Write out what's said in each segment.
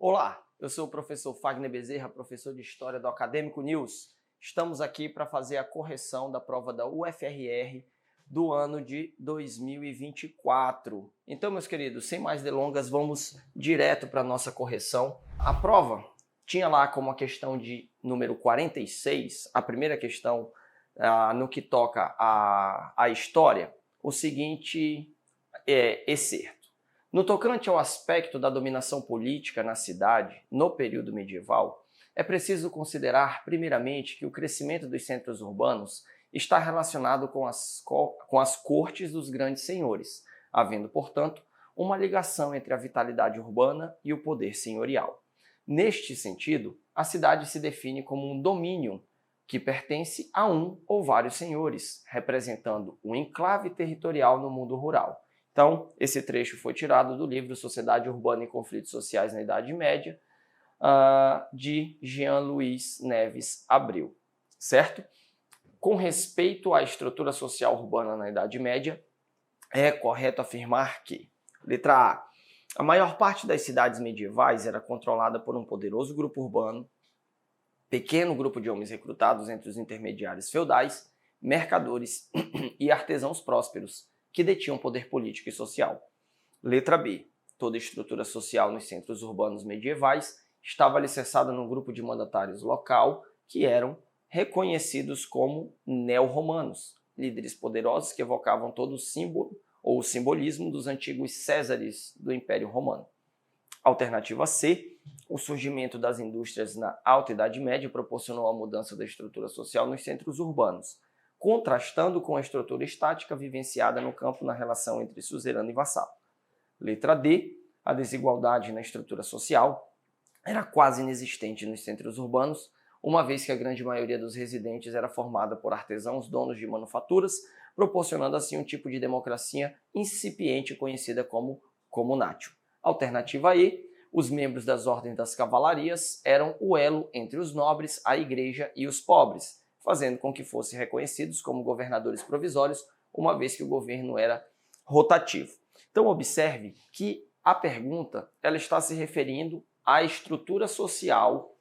Olá, eu sou o professor Fagner Bezerra, professor de História do Acadêmico News. Estamos aqui para fazer a correção da prova da UFRR do ano de 2024. Então, meus queridos, sem mais delongas, vamos direto para a nossa correção. A prova tinha lá como a questão de número 46, a primeira questão no que toca à história, o seguinte excerto. No tocante ao aspecto da dominação política na cidade, no período medieval, é preciso considerar, primeiramente, que o crescimento dos centros urbanos está relacionado com as cortes dos grandes senhores, havendo, portanto, uma ligação entre a vitalidade urbana e o poder senhorial. Neste sentido, a cidade se define como um domínio que pertence a um ou vários senhores, representando um enclave territorial no mundo rural. Então, esse trecho foi tirado do livro Sociedade Urbana e Conflitos Sociais na Idade Média, de Jean-Louis Neves Abreu, certo? Com respeito à estrutura social urbana na Idade Média, é correto afirmar que, letra A maior parte das cidades medievais era controlada por um poderoso grupo urbano, pequeno grupo de homens recrutados entre os intermediários feudais, mercadores e artesãos prósperos, que detinham poder político e social. Letra B. Toda estrutura social nos centros urbanos medievais estava alicerçada num grupo de mandatários local que eram reconhecidos como neo-romanos, líderes poderosos que evocavam todo o símbolo ou o simbolismo dos antigos Césares do Império Romano. Alternativa C. O surgimento das indústrias na Alta Idade Média proporcionou a mudança da estrutura social nos centros urbanos, contrastando com a estrutura estática vivenciada no campo na relação entre suzerano e vassalo. Letra D. A desigualdade na estrutura social era quase inexistente nos centros urbanos, uma vez que a grande maioria dos residentes era formada por artesãos donos de manufaturas, proporcionando assim um tipo de democracia incipiente conhecida como comunatio. Alternativa E. Os membros das ordens das cavalarias eram o elo entre os nobres, a igreja e os pobres, fazendo com que fossem reconhecidos como governadores provisórios, uma vez que o governo era rotativo. Então observe que a pergunta ela está se referindo à estrutura social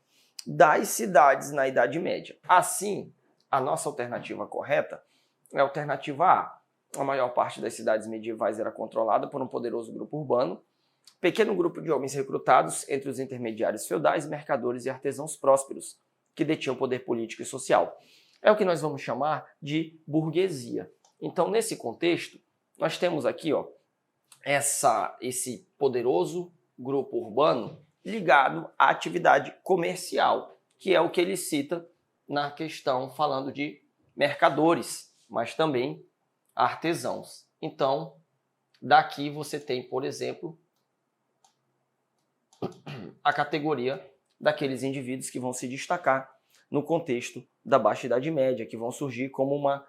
das cidades na Idade Média. Assim, a nossa alternativa correta é a alternativa A. A maior parte das cidades medievais era controlada por um poderoso grupo urbano, pequeno grupo de homens recrutados entre os intermediários feudais, mercadores e artesãos prósperos, que detinham poder político e social. É o que nós vamos chamar de burguesia. Então, nesse contexto, nós temos aqui esse poderoso grupo urbano ligado à atividade comercial, que é o que ele cita na questão falando de mercadores, mas também artesãos. Então, daqui você tem, por exemplo, a categoria daqueles indivíduos que vão se destacar no contexto da Baixa Idade Média, que vão surgir como uma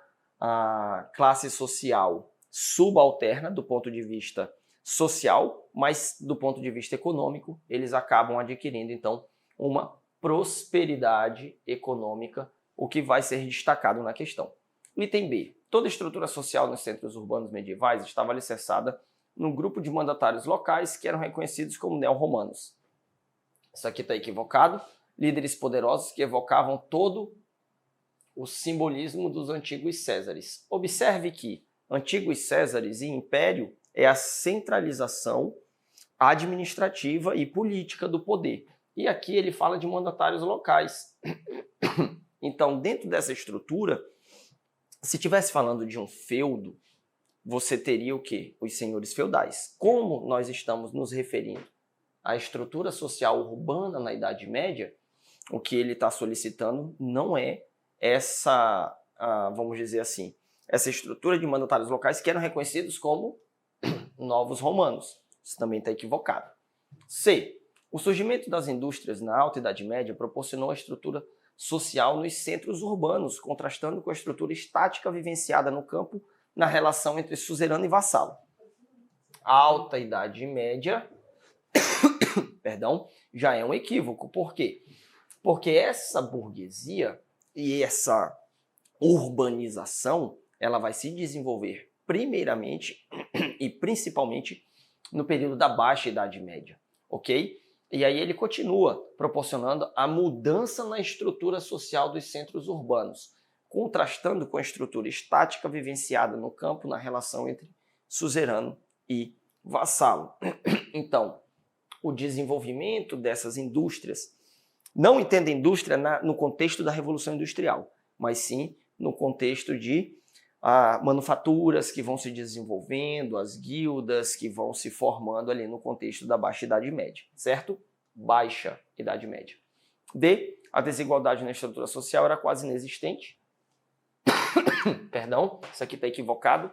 classe social subalterna do ponto de vista social, mas do ponto de vista econômico, eles acabam adquirindo, então, uma prosperidade econômica, o que vai ser destacado na questão. Item B. Toda estrutura social nos centros urbanos medievais estava alicerçada num grupo de mandatários locais que eram reconhecidos como neo-romanos. Isso aqui está equivocado. Líderes poderosos que evocavam todo o simbolismo dos antigos Césares. Observe que antigos Césares e império é a centralização administrativa e política do poder. E aqui ele fala de mandatários locais. Então, dentro dessa estrutura, se estivesse falando de um feudo, você teria o quê? Os senhores feudais. Como nós estamos nos referindo à estrutura social urbana na Idade Média, o que ele está solicitando não é essa, vamos dizer assim, essa estrutura de mandatários locais que eram reconhecidos como novos romanos. Isso também está equivocado. C. O surgimento das indústrias na Alta Idade Média proporcionou a estrutura social nos centros urbanos, contrastando com a estrutura estática vivenciada no campo na relação entre suzerano e vassalo. A Alta Idade Média já é um equívoco. Por quê? Porque essa burguesia e essa urbanização ela vai se desenvolver primeiramente e principalmente no período da Baixa Idade Média, ok? E aí ele continua proporcionando a mudança na estrutura social dos centros urbanos, contrastando com a estrutura estática vivenciada no campo na relação entre suzerano e vassalo. Então, o desenvolvimento dessas indústrias, não entenda indústria no contexto da Revolução Industrial, mas sim no contexto de manufaturas que vão se desenvolvendo, as guildas que vão se formando ali no contexto da Baixa Idade Média, certo? Baixa Idade Média. D, a desigualdade na estrutura social era quase inexistente. Perdão, isso aqui está equivocado.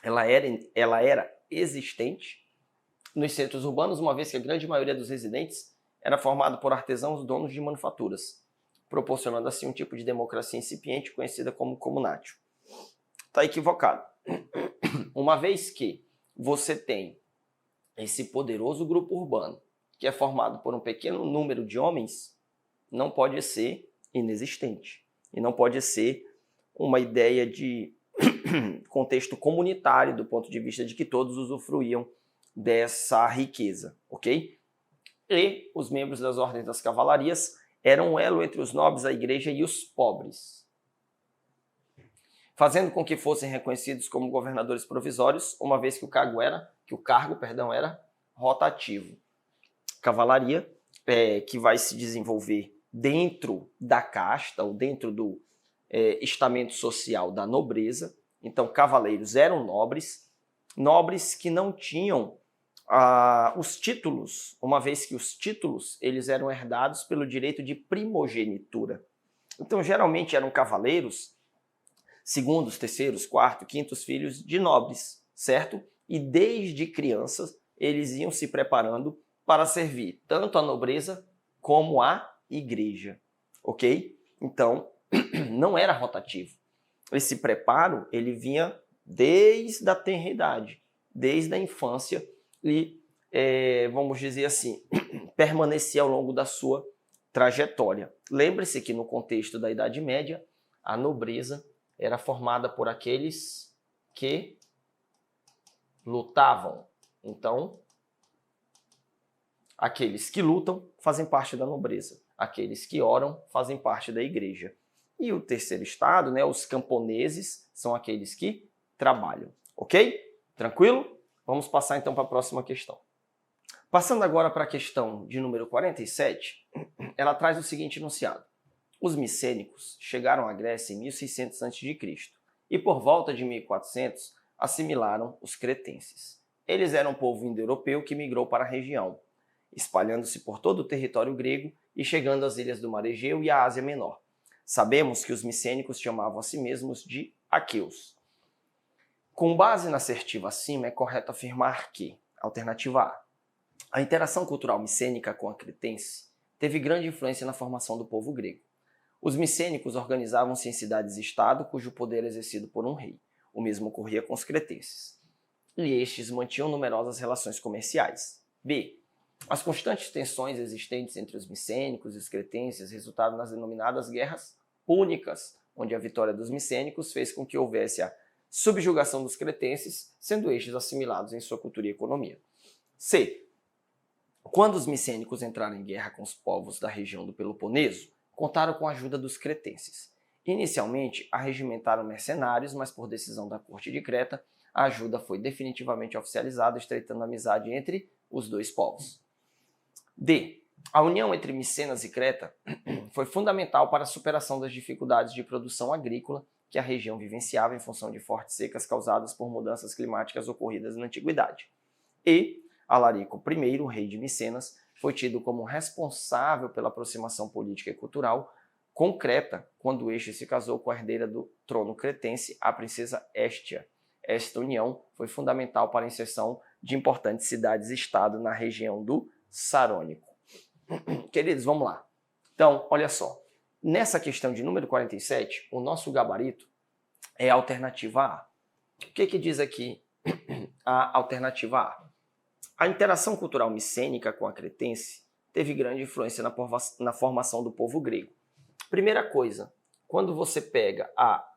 Ela era existente nos centros urbanos, uma vez que a grande maioria dos residentes era formado por artesãos donos de manufaturas, proporcionando assim um tipo de democracia incipiente conhecida como comunátio. Está equivocado. Uma vez que você tem esse poderoso grupo urbano, que é formado por um pequeno número de homens, não pode ser inexistente. E não pode ser uma ideia de contexto comunitário, do ponto de vista de que todos usufruíam dessa riqueza, ok? E os membros das ordens das cavalarias eram um elo entre os nobres, a igreja e os pobres, fazendo com que fossem reconhecidos como governadores provisórios, uma vez que o cargo era rotativo. Cavalaria, que vai se desenvolver dentro da casta, ou dentro do estamento social da nobreza. Então, cavaleiros eram nobres que não tinham os títulos, uma vez que os títulos eles eram herdados pelo direito de primogenitura. Então, geralmente eram cavaleiros, segundos, terceiros, quartos, quintos filhos de nobres, certo? E desde crianças eles iam se preparando para servir tanto a nobreza como a igreja, ok? Então, não era rotativo. Esse preparo ele vinha desde a tenra idade, desde a infância e, vamos dizer assim, permanecia ao longo da sua trajetória. Lembre-se que no contexto da Idade Média, a nobreza era formada por aqueles que lutavam. Então, aqueles que lutam fazem parte da nobreza. Aqueles que oram fazem parte da igreja. E o terceiro estado, né, os camponeses, são aqueles que trabalham. Ok? Tranquilo? Vamos passar então para a próxima questão. Passando agora para a questão de número 47, ela traz o seguinte enunciado. Os micênicos chegaram à Grécia em 1600 a.C. e por volta de 1400 assimilaram os cretenses. Eles eram um povo indo-europeu que migrou para a região, espalhando-se por todo o território grego e chegando às ilhas do Mar Egeu e à Ásia Menor. Sabemos que os micênicos chamavam a si mesmos de aqueus. Com base na assertiva acima, é correto afirmar que, alternativa a interação cultural micênica com a cretense teve grande influência na formação do povo grego. Os micênicos organizavam-se em cidades-estado cujo poder era exercido por um rei. O mesmo ocorria com os cretenses. E estes mantinham numerosas relações comerciais. B. As constantes tensões existentes entre os micênicos e os cretenses resultaram nas denominadas guerras púnicas, onde a vitória dos micênicos fez com que houvesse a subjugação dos cretenses, sendo estes assimilados em sua cultura e economia. C. Quando os micênicos entraram em guerra com os povos da região do Peloponeso, contaram com a ajuda dos cretenses. Inicialmente, arregimentaram mercenários, mas por decisão da corte de Creta, a ajuda foi definitivamente oficializada, estreitando a amizade entre os dois povos. D. A união entre Micenas e Creta foi fundamental para a superação das dificuldades de produção agrícola que a região vivenciava em função de fortes secas causadas por mudanças climáticas ocorridas na antiguidade. E Alarico I, o rei de Micenas, foi tido como responsável pela aproximação política e cultural com Creta, quando este se casou com a herdeira do trono cretense, a princesa Hestia. Esta união foi fundamental para a inserção de importantes cidades-estado na região do Sarônico. Queridos, vamos lá. Então, olha só. Nessa questão de número 47, o nosso gabarito é a alternativa A. O que diz aqui a alternativa A? A interação cultural micênica com a cretense teve grande influência na formação do povo grego. Primeira coisa, quando você pega a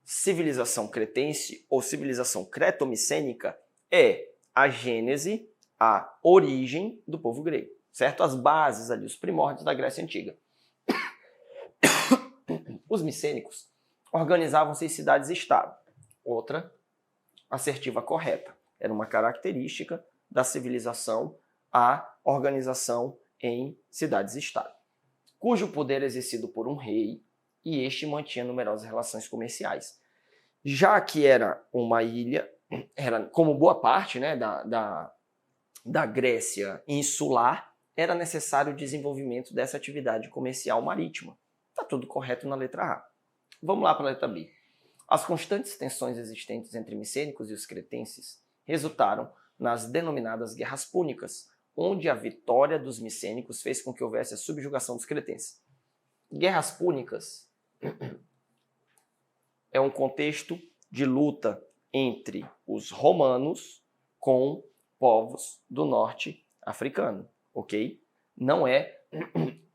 civilização cretense ou civilização cretomicênica, é a gênese, a origem do povo grego, certo? As bases ali, os primórdios da Grécia Antiga. Os micênicos organizavam-se em cidades-estado. Outra assertiva correta. Era uma característica da civilização a organização em cidades-estado, cujo poder era exercido por um rei e este mantinha numerosas relações comerciais. Já que era uma ilha, era como boa parte, né, da Grécia insular, era necessário o desenvolvimento dessa atividade comercial marítima. Está tudo correto na letra A. Vamos lá para a letra B. As constantes tensões existentes entre micênicos e os cretenses resultaram nas denominadas Guerras Púnicas, onde a vitória dos micênicos fez com que houvesse a subjugação dos cretenses. Guerras Púnicas é um contexto de luta entre os romanos com povos do norte africano, ok? Não é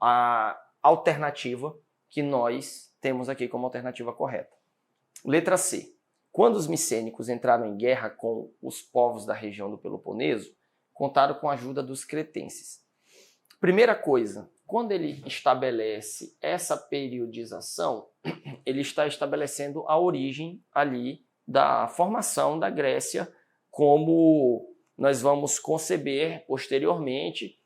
a alternativa que nós temos aqui como alternativa correta. Letra C. Quando os micênicos entraram em guerra com os povos da região do Peloponeso, contaram com a ajuda dos cretenses. Primeira coisa, quando ele estabelece essa periodização, ele está estabelecendo a origem ali da formação da Grécia, como nós vamos conceber posteriormente,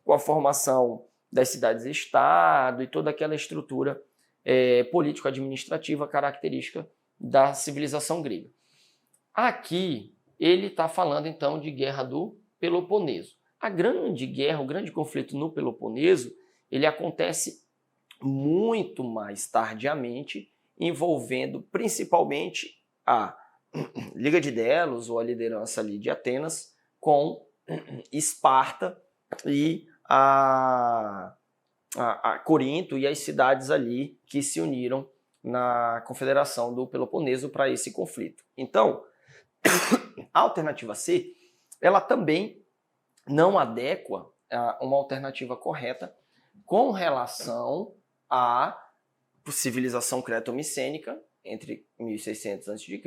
com a formação das cidades-estado e toda aquela estrutura político-administrativa característica da civilização grega. Aqui ele está falando então de guerra do Peloponeso. A grande guerra, o grande conflito no Peloponeso, ele acontece muito mais tardiamente, envolvendo principalmente a Liga de Delos, ou a liderança ali de Atenas, com Esparta e a Corinto e as cidades ali que se uniram na Confederação do Peloponeso para esse conflito. Então, a alternativa C, ela também não adequa a uma alternativa correta com relação à civilização creto-micênica entre 1600 a.C.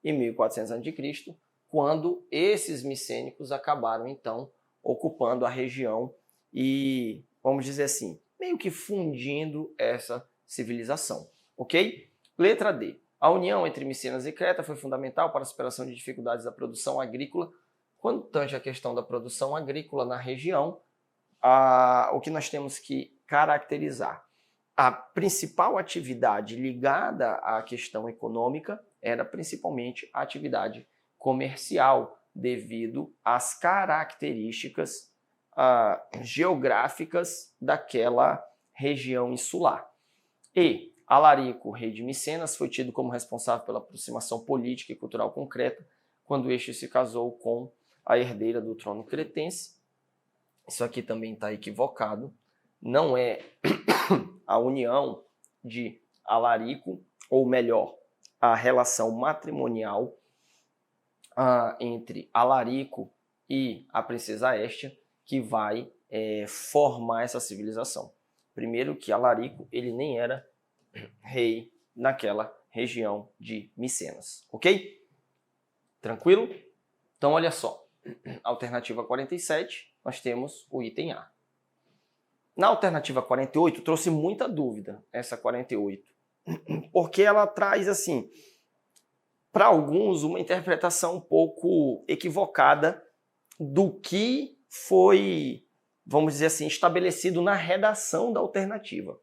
e 1400 a.C., quando esses micênicos acabaram, então, ocupando a região e, vamos dizer assim, meio que fundindo essa civilização. Ok? Letra D. A união entre Micenas e Creta foi fundamental para a superação de dificuldades da produção agrícola. Quando tange a questão da produção agrícola na região, o que nós temos que caracterizar? A principal atividade ligada à questão econômica era principalmente a atividade comercial, devido às características geográficas daquela região insular. E Alarico, rei de Micenas, foi tido como responsável pela aproximação política e cultural com Creta, quando este se casou com a herdeira do trono cretense. Isso aqui também está equivocado. Não é a união de Alarico, ou melhor, a relação matrimonial entre Alarico e a princesa Hestia, que vai formar essa civilização. Primeiro que Alarico ele nem era rei naquela região de Micenas, ok? Tranquilo? Então olha só, alternativa 47, nós temos o item A. Na alternativa 48, trouxe muita dúvida essa 48, porque ela traz, assim, para alguns, uma interpretação um pouco equivocada do que foi, vamos dizer assim, estabelecido na redação da alternativa.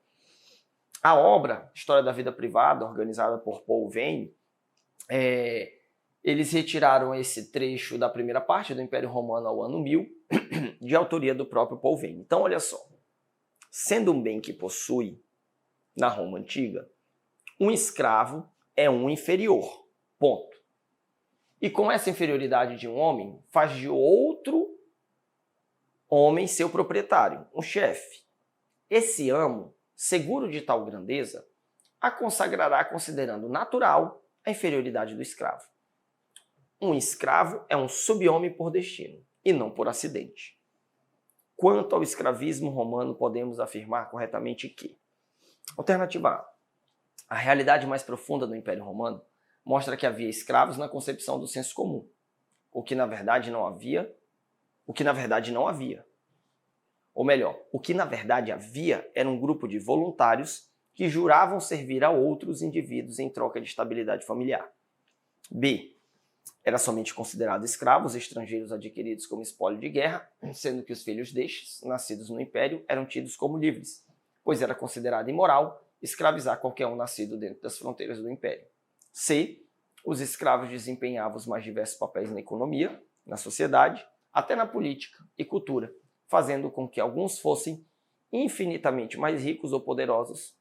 A obra História da Vida Privada, organizada por Paul Veyne, eles retiraram esse trecho da primeira parte do Império Romano ao ano 1000, de autoria do próprio Paul Veyne. Então, olha só. Sendo um bem que possui, na Roma Antiga, um escravo é um inferior. Ponto. E com essa inferioridade de um homem, faz de outro homem seu proprietário, um chefe. Esse amo, seguro de tal grandeza, a consagrará considerando natural a inferioridade do escravo. Um escravo é um sub-homem por destino, e não por acidente. Quanto ao escravismo romano, podemos afirmar corretamente que: alternativa A realidade mais profunda do Império Romano mostra que havia escravos na concepção do senso comum, o que na verdade não havia. Ou melhor, o que na verdade havia era um grupo de voluntários que juravam servir a outros indivíduos em troca de estabilidade familiar. B. Era somente considerado escravos estrangeiros adquiridos como espólio de guerra, sendo que os filhos destes, nascidos no Império, eram tidos como livres, pois era considerado imoral escravizar qualquer um nascido dentro das fronteiras do Império. C. Os escravos desempenhavam os mais diversos papéis na economia, na sociedade, até na política e cultura, fazendo com que alguns fossem infinitamente mais ricos ou poderosos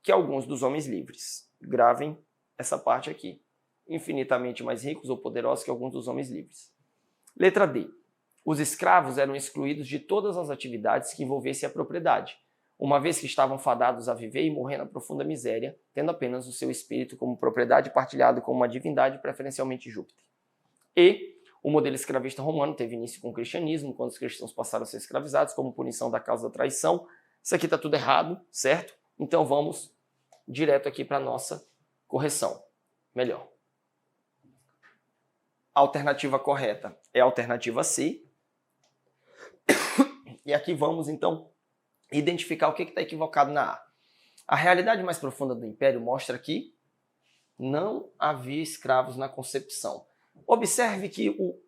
que alguns dos homens livres. Gravem essa parte aqui. Infinitamente mais ricos ou poderosos que alguns dos homens livres. Letra D. Os escravos eram excluídos de todas as atividades que envolvessem a propriedade, uma vez que estavam fadados a viver e morrer na profunda miséria, tendo apenas o seu espírito como propriedade partilhado com uma divindade, preferencialmente Júpiter. E o modelo escravista romano teve início com o cristianismo, quando os cristãos passaram a ser escravizados como punição da causa da traição. Isso aqui está tudo errado, certo? Então vamos direto aqui para a nossa correção. Melhor. A alternativa correta é a alternativa C. E aqui vamos, então, identificar o que está equivocado na A. A realidade mais profunda do Império mostra que não havia escravos na concepção. Observe que o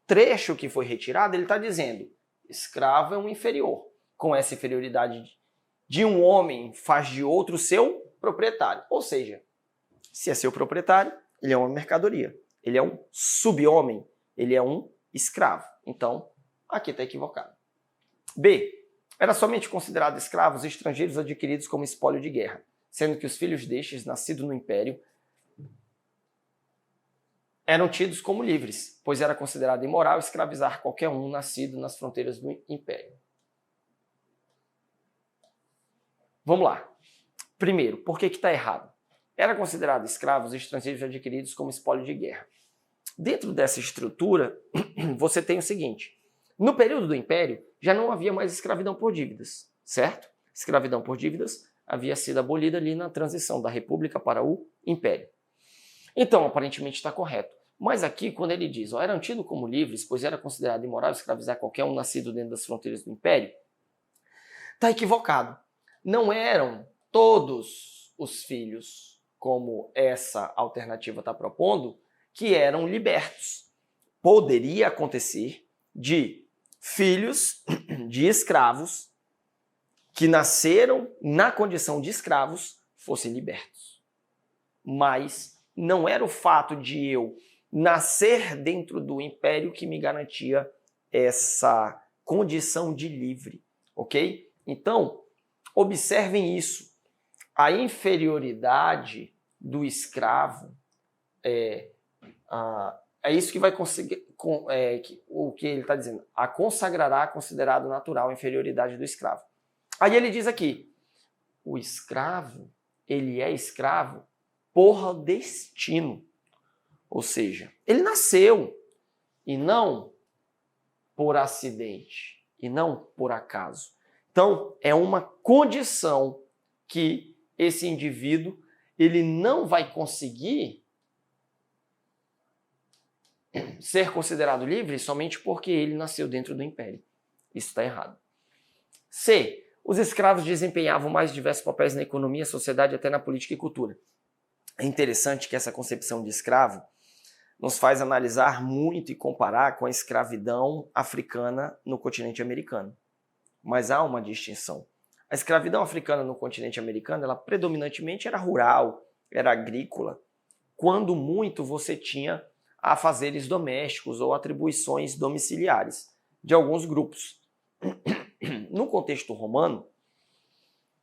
trecho que foi retirado, ele está dizendo escravo é um inferior. Com essa inferioridade de um homem faz de outro seu proprietário. Ou seja, se é seu proprietário, ele é uma mercadoria. Ele é um sub-homem, ele é um escravo. Então, aqui está equivocado. B. Era somente considerado escravos estrangeiros adquiridos como espólio de guerra, sendo que os filhos destes, nascidos no Império, eram tidos como livres, pois era considerado imoral escravizar qualquer um nascido nas fronteiras do Império. Vamos lá. Primeiro, por que está errado? Era considerado escravos estrangeiros adquiridos como espólio de guerra. Dentro dessa estrutura, você tem o seguinte. No período do Império, já não havia mais escravidão por dívidas, certo? Escravidão por dívidas havia sido abolida ali na transição da República para o Império. Então, aparentemente está correto. Mas aqui, quando ele diz, eram tidos como livres, pois era considerado imoral escravizar qualquer um nascido dentro das fronteiras do Império, está equivocado. Não eram todos os filhos, como essa alternativa está propondo, que eram libertos. Poderia acontecer de filhos de escravos que nasceram na condição de escravos fossem libertos. Mas não era o fato de eu nascer dentro do Império que me garantia essa condição de livre, ok? Então, observem isso. A inferioridade do escravo é isso que vai conseguir, o que ele está dizendo, a consagrará considerado natural a inferioridade do escravo. Aí ele diz aqui, o escravo, ele é escravo por destino. Ou seja, ele nasceu e não por acidente, e não por acaso. Então, é uma condição que esse indivíduo ele não vai conseguir ser considerado livre somente porque ele nasceu dentro do Império. Isso está errado. C. Os escravos desempenhavam mais diversos papéis na economia, sociedade e até na política e cultura. É interessante que essa concepção de escravo nos faz analisar muito e comparar com a escravidão africana no continente americano. Mas há uma distinção. A escravidão africana no continente americano, ela predominantemente era rural, era agrícola. Quando muito você tinha afazeres domésticos ou atribuições domiciliares de alguns grupos. No contexto romano,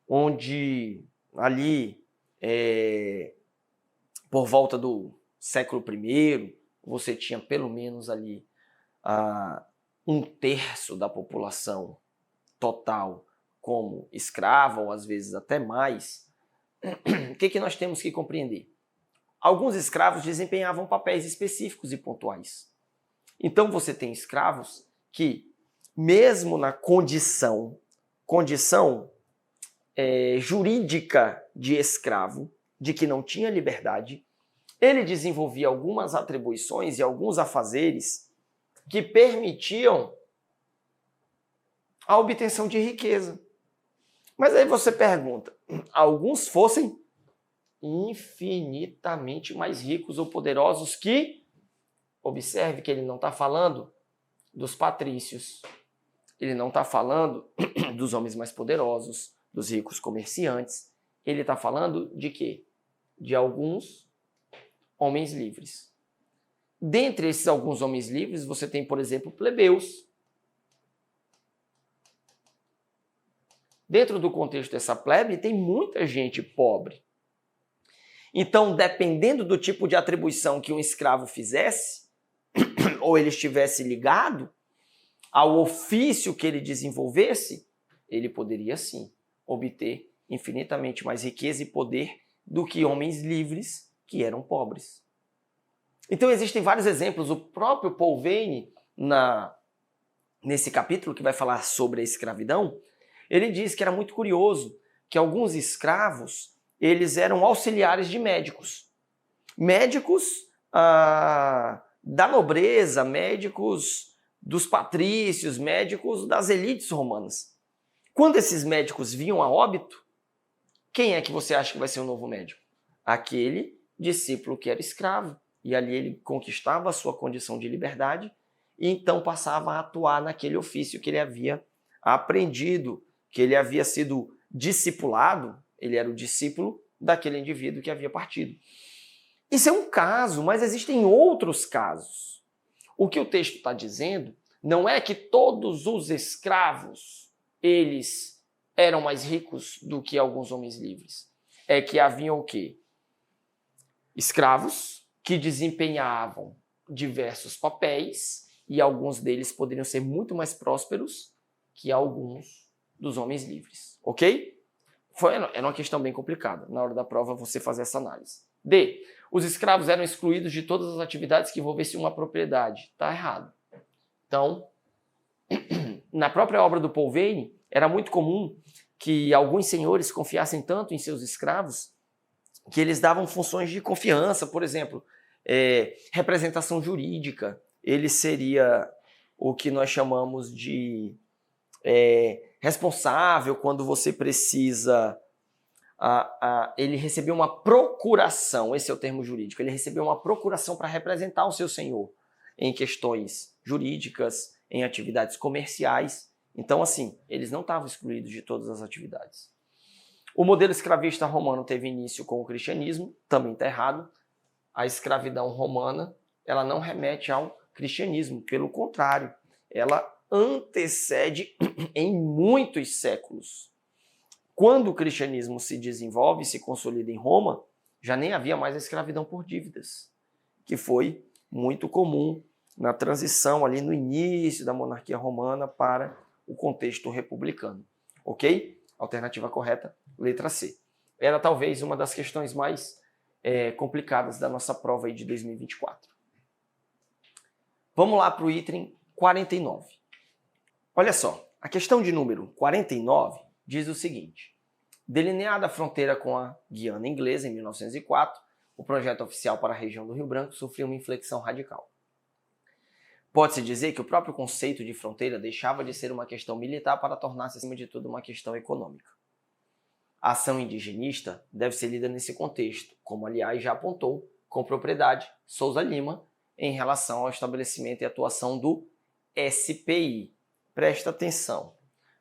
onde ali por volta do século I, você tinha pelo menos ali 1/3 da população total como escrava, ou às vezes até mais, o que nós temos que compreender? Alguns escravos desempenhavam papéis específicos e pontuais. Então você tem escravos que, mesmo na condição jurídica de escravo, de que não tinha liberdade, ele desenvolvia algumas atribuições e alguns afazeres que permitiam a obtenção de riqueza. Mas aí você pergunta, alguns fossem infinitamente mais ricos ou poderosos que, observe que ele não está falando dos patrícios, ele não está falando dos homens mais poderosos, dos ricos comerciantes, ele está falando de quê? De alguns homens livres. Dentre esses alguns homens livres, você tem, por exemplo, plebeus. Dentro do contexto dessa plebe, tem muita gente pobre. Então, dependendo do tipo de atribuição que um escravo fizesse, ou ele estivesse ligado ao ofício que ele desenvolvesse, ele poderia sim obter infinitamente mais riqueza e poder do que homens livres que eram pobres. Então existem vários exemplos. O próprio Paul Veyne, nesse capítulo que vai falar sobre a escravidão, ele diz que era muito curioso que alguns escravos eles eram auxiliares de médicos. Médicos da nobreza, médicos dos patrícios, médicos das elites romanas. Quando esses médicos vinham a óbito, quem é que você acha que vai ser o novo médico? Aquele discípulo que era escravo. E ali ele conquistava a sua condição de liberdade e então passava a atuar naquele ofício que ele havia aprendido, que ele havia sido discipulado, ele era o discípulo daquele indivíduo que havia partido. Isso é um caso, mas existem outros casos. O que o texto está dizendo não é que todos os escravos, eles eram mais ricos do que alguns homens livres. É que haviam o quê? Escravos que desempenhavam diversos papéis e alguns deles poderiam ser muito mais prósperos que alguns dos homens livres. Ok? Era uma questão bem complicada. Na hora da prova, você fazer essa análise. D. Os escravos eram excluídos de todas as atividades que envolvessem uma propriedade. Está errado. Então, na própria obra do Paul Veyne, era muito comum que alguns senhores confiassem tanto em seus escravos que eles davam funções de confiança, por exemplo, representação jurídica. Ele seria o que nós chamamos de responsável quando você precisa. Ele recebeu uma procuração, esse é o termo jurídico, ele recebeu uma procuração para representar o seu senhor em questões jurídicas, em atividades comerciais. Então, assim, eles não estavam excluídos de todas as atividades. O modelo escravista romano teve início com o cristianismo, também está errado. A escravidão romana, ela não remete ao cristianismo, pelo contrário, ela antecede em muitos séculos. Quando o cristianismo se desenvolve e se consolida em Roma, já nem havia mais a escravidão por dívidas, que foi muito comum na transição ali no início da monarquia romana para o contexto republicano. Ok? Alternativa correta, letra C. Era talvez uma das questões mais complicadas da nossa prova aí de 2024. Vamos lá para o item 49. Olha só, a questão de número 49 diz o seguinte: delineada a fronteira com a Guiana Inglesa em 1904, o projeto oficial para a região do Rio Branco sofreu uma inflexão radical. Pode-se dizer que o próprio conceito de fronteira deixava de ser uma questão militar para tornar-se, acima de tudo, uma questão econômica. A ação indigenista deve ser lida nesse contexto, como aliás já apontou com propriedade Souza Lima em relação ao estabelecimento e atuação do SPI. Presta atenção.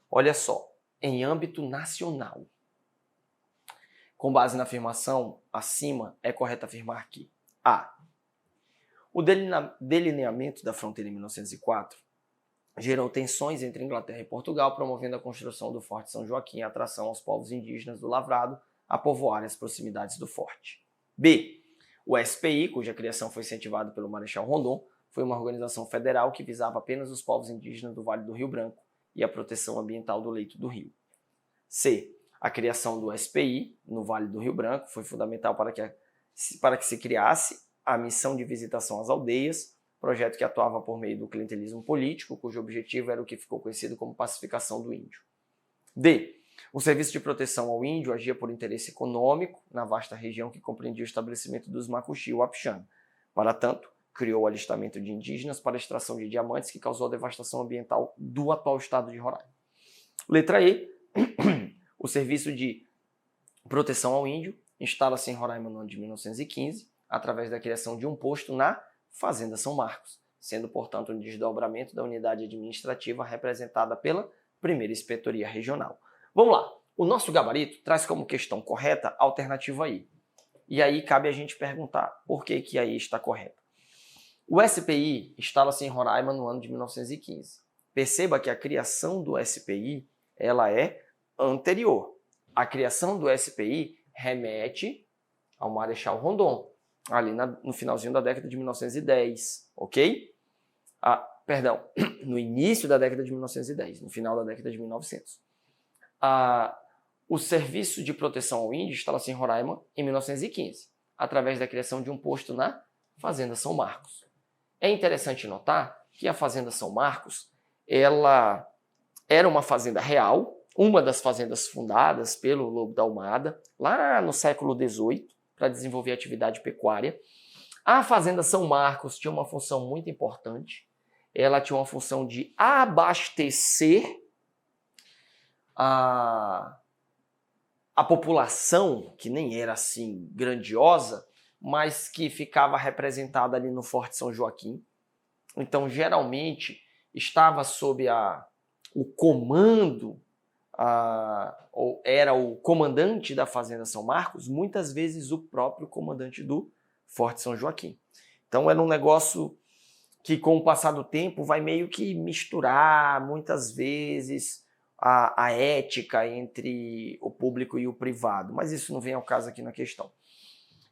Olha só, em âmbito nacional. Com base na afirmação acima, é correto afirmar que A. O delineamento da fronteira em 1904 gerou tensões entre Inglaterra e Portugal, promovendo a construção do Forte São Joaquim e a atração aos povos indígenas do Lavrado a povoarem as proximidades do forte. B. O SPI, cuja criação foi incentivada pelo Marechal Rondon, foi uma organização federal que visava apenas os povos indígenas do Vale do Rio Branco e a proteção ambiental do leito do rio. C. A criação do SPI no Vale do Rio Branco foi fundamental para que se criasse a missão de visitação às aldeias, projeto que atuava por meio do clientelismo político, cujo objetivo era o que ficou conhecido como pacificação do índio. D. O Serviço de Proteção ao Índio agia por interesse econômico na vasta região que compreendia o estabelecimento dos Macuxi, o Apixana. Para tanto, criou o alistamento de indígenas para a extração de diamantes que causou a devastação ambiental do atual estado de Roraima. Letra E, o Serviço de Proteção ao Índio instala-se em Roraima no ano de 1915, através da criação de um posto na Fazenda São Marcos, sendo, portanto, um desdobramento da unidade administrativa representada pela Primeira Inspetoria Regional. Vamos lá. O nosso gabarito traz como questão correta a alternativa I. E aí cabe a gente perguntar por que a I está correta. O SPI instala-se em Roraima no ano de 1915. Perceba que a criação do SPI ela é anterior. A criação do SPI remete ao Marechal Rondon, ali no finalzinho da década de 1910, ok? Perdão, no início da década de 1910, no final da década de 1900. O Serviço de Proteção ao Índio instala-se em Roraima em 1915, através da criação de um posto na Fazenda São Marcos. É interessante notar que a Fazenda São Marcos ela era uma fazenda real, uma das fazendas fundadas pelo Lobo da Almada, lá no século XVIII, para desenvolver atividade pecuária. A Fazenda São Marcos tinha uma função muito importante. Ela tinha uma função de abastecer a população, que nem era assim grandiosa, mas que ficava representada ali no Forte São Joaquim. Então, geralmente, estava sob o comando, ou era o comandante da Fazenda São Marcos, muitas vezes o próprio comandante do Forte São Joaquim. Então, era um negócio que, com o passar do tempo, vai meio que misturar, muitas vezes, a ética entre o público e o privado. Mas isso não vem ao caso aqui na questão.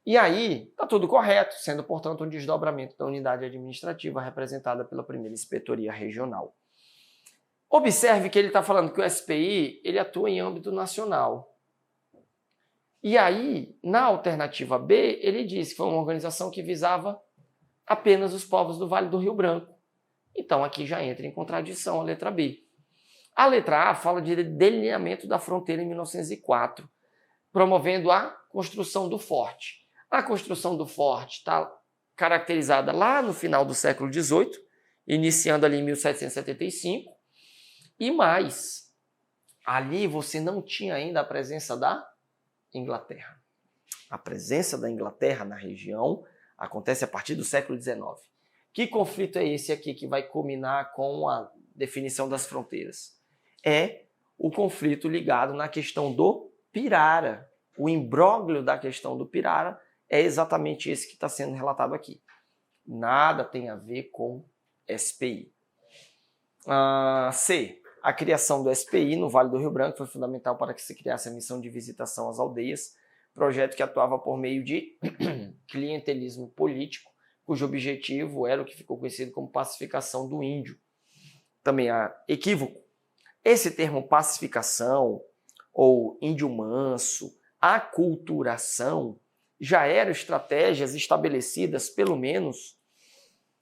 E aí, está tudo correto, sendo, portanto, um desdobramento da unidade administrativa representada pela Primeira Inspetoria Regional. Observe que ele está falando que o SPI ele atua em âmbito nacional. E aí, na alternativa B, ele diz que foi uma organização que visava apenas os povos do Vale do Rio Branco. Então, aqui já entra em contradição a letra B. A letra A fala de delineamento da fronteira em 1904, promovendo a construção do forte. A construção do forte está caracterizada lá no final do século XVIII, iniciando ali em 1775, e mais, ali você não tinha ainda a presença da Inglaterra. A presença da Inglaterra na região acontece a partir do século XIX. Que conflito é esse aqui que vai culminar com a definição das fronteiras? É o conflito ligado na questão do Pirara. O imbróglio da questão do Pirara é exatamente esse que está sendo relatado aqui. Nada tem a ver com SPI. C. A criação do SPI no Vale do Rio Branco foi fundamental para que se criasse a missão de visitação às aldeias, projeto que atuava por meio de clientelismo político, cujo objetivo era o que ficou conhecido como pacificação do índio. Também há equívoco. Esse termo pacificação ou índio manso, aculturação, já eram estratégias estabelecidas, pelo menos,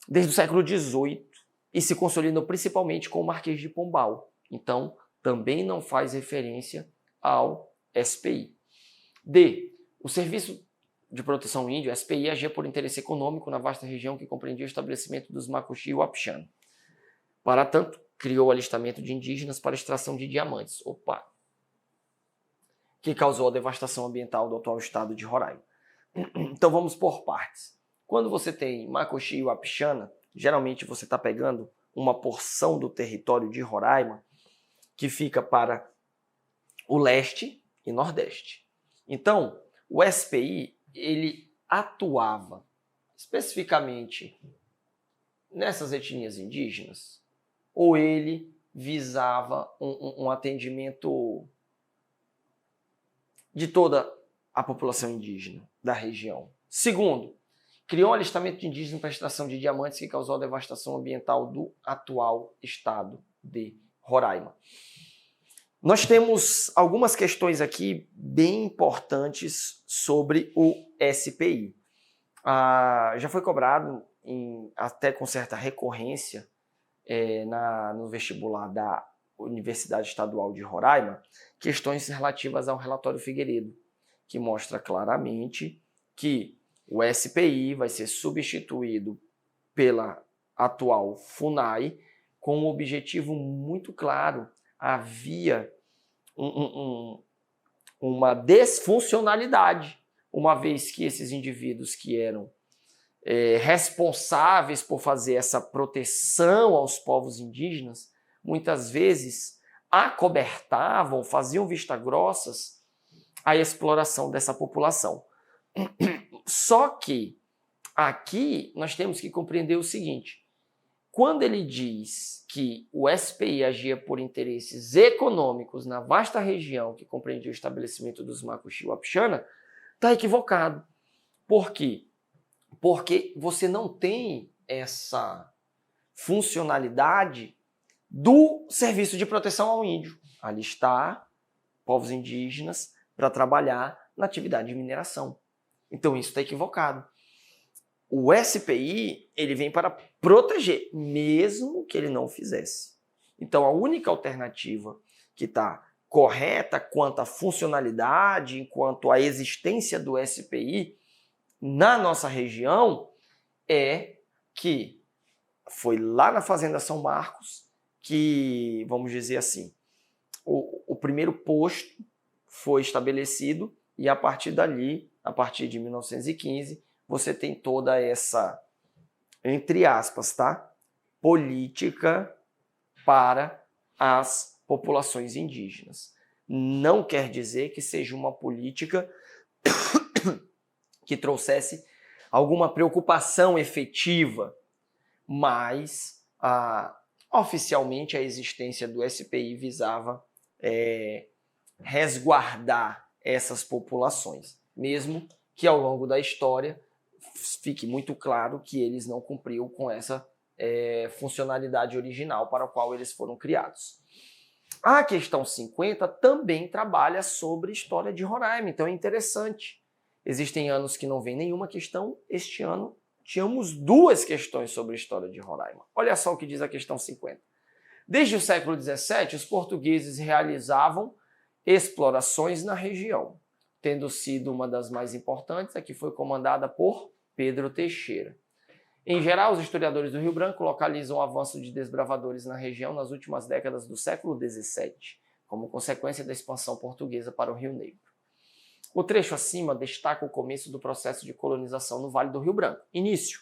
desde o século XVIII e se consolidam principalmente com o Marquês de Pombal. Então, também não faz referência ao SPI. D. O Serviço de Proteção Índio, SPI, agia por interesse econômico na vasta região que compreendia o estabelecimento dos Macuxi e Wapixana. Para tanto, criou o alistamento de indígenas para extração de diamantes. Que causou a devastação ambiental do atual estado de Roraima. Então vamos por partes. Quando você tem Macuxi e Wapixana, geralmente você está pegando uma porção do território de Roraima que fica para o leste e nordeste. Então, o SPI ele atuava especificamente nessas etnias indígenas ou ele visava um atendimento de toda a população indígena da região. Segundo, criou um alistamento de indígenas para extração de diamantes que causou a devastação ambiental do atual estado de Roraima. Nós temos algumas questões aqui bem importantes sobre o SPI. Já foi cobrado, até com certa recorrência, no vestibular da Universidade Estadual de Roraima, questões relativas ao relatório Figueiredo, que mostra claramente que o SPI vai ser substituído pela atual FUNAI com um objetivo muito claro, havia uma desfuncionalidade, uma vez que esses indivíduos que eram responsáveis por fazer essa proteção aos povos indígenas, muitas vezes acobertavam, faziam vista-grossas à exploração dessa população. Só que aqui nós temos que compreender o seguinte: quando ele diz que o SPI agia por interesses econômicos na vasta região que compreendia o estabelecimento dos Macuxi e Wapixana, está equivocado. Por quê? Porque você não tem essa funcionalidade do serviço de proteção ao índio. Alistar povos indígenas para trabalhar na atividade de mineração. Então isso está equivocado. O SPI, ele vem para proteger, mesmo que ele não o fizesse. Então a única alternativa que está correta quanto à funcionalidade, quanto à existência do SPI na nossa região, é que foi lá na Fazenda São Marcos que, vamos dizer assim, o primeiro posto foi estabelecido e a partir dali, a partir de 1915, você tem toda essa, entre aspas, tá? Política para as populações indígenas. Não quer dizer que seja uma política que trouxesse alguma preocupação efetiva, mas oficialmente a existência do SPI visava resguardar essas populações, mesmo que ao longo da história fique muito claro que eles não cumpriam com essa funcionalidade original para a qual eles foram criados. A questão 50 também trabalha sobre história de Roraima, então é interessante. Existem anos que não vem nenhuma questão, este ano tínhamos 2 questões sobre a história de Roraima. Olha só o que diz a questão 50. Desde o século XVII, os portugueses realizavam explorações na região, tendo sido uma das mais importantes, a que foi comandada por Pedro Teixeira. Em geral, os historiadores do Rio Branco localizam o avanço de desbravadores na região nas últimas décadas do século XVII, como consequência da expansão portuguesa para o Rio Negro. O trecho acima destaca o começo do processo de colonização no Vale do Rio Branco. Início.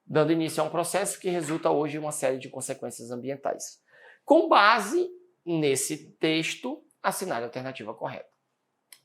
Dando início a um processo que resulta hoje em uma série de consequências ambientais. Com base nesse texto, assinar a alternativa correta.